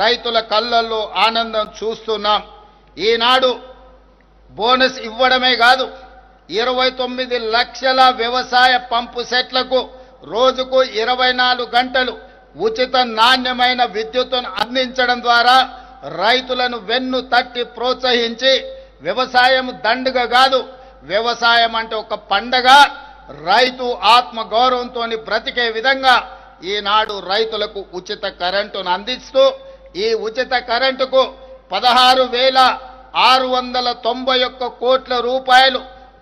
రైతుల కళ్ళల్లో ఆనందం చూస్తున్నాం. ఈనాడు బోనస్ ఇవ్వడమే కాదు, 29 లక్షల వ్యవసాయ పంపు సెట్లకు రోజుకు 24 గంటలు ఉచిత నాణ్యమైన విద్యుత్తును అందించడం ద్వారా రైతులను వెన్ను తట్టి ప్రోత్సహించి వ్యవసాయం దండుగ కాదు, వ్యవసాయం అంటే ఒక పండగ, రైతు ఆత్మ గౌరవంతో బ్రతికే విధంగా ఈనాడు రైతులకు ఉచిత కరెంటును అందిస్తూ ఈ ఉచిత కరెంటుకు 16,691 కోట్ల రూపాయలు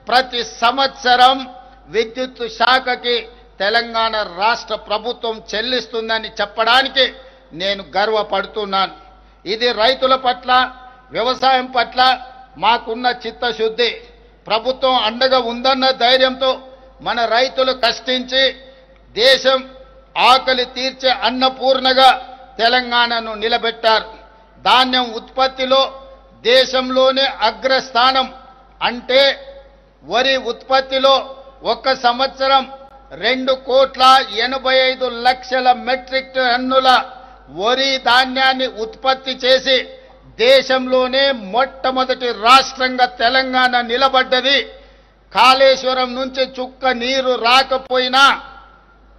ప్రతి సంవత్సరం విద్యుత్ శాఖకి తెలంగాణ రాష్ట్ర ప్రభుత్వం చెల్లిస్తుందని చెప్పడానికి నేను గర్వపడుతున్నాను. ఇది రైతుల పట్ల వ్యవసాయం పట్ల మాకున్న చిత్తశుద్ధి. ప్రభుత్వం అండగా ఉందన్న ధైర్యంతో మన రైతులు కష్టించి దేశం ఆకలి తీర్చే అన్నపూర్ణగా తెలంగాణను నిలబెట్టారు. ధాన్యం ఉత్పత్తిలో దేశంలోనే అగ్రస్థానం. అంటే వరి ఉత్పత్తిలో ఒక సంవత్సరం 2,85,00,000 మెట్రిక్ టన్నుల వరి ధాన్యాన్ని ఉత్పత్తి చేసి దేశంలోనే మొట్టమొదటి రాష్ట్రంగా తెలంగాణ నిలబడ్డది. కాళేశ్వరం నుంచి చుక్క నీరు రాకపోయినా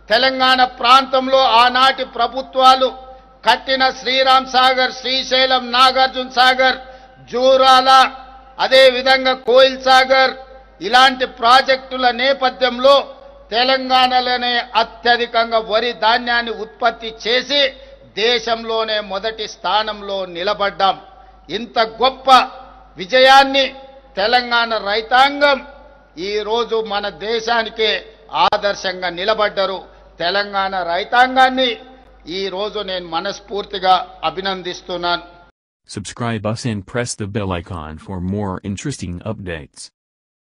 తెలంగాణ ప్రాంతంలో ఆనాటి ప్రభుత్వాలు కట్టిన శ్రీరామ్ సాగర్, శ్రీశైలం, నాగార్జున సాగర్, జూరాల, అదే విధంగా కోయిల్ సాగర్ ఇలాంటి ప్రాజెక్టుల నేపథ్యంలో తెలంగాణలోనే అత్యధికంగా వరి ధాన్యాన్ని ఉత్పత్తి చేసి దేశంలోనే మొదటి స్థానంలో నిలబడ్డాం. ఇంత గొప్ప విజయాన్ని తెలంగాణ రైతాంగం ఈ రోజు మన దేశానికే ఆదర్శంగా నిలబడ్డారు. తెలంగాణ రైతాంగాన్ని ఈ రోజు నేను మనస్ఫూర్తిగా అభినందిస్తున్నాను. Subscribe us and press the bell icon for more interesting updates.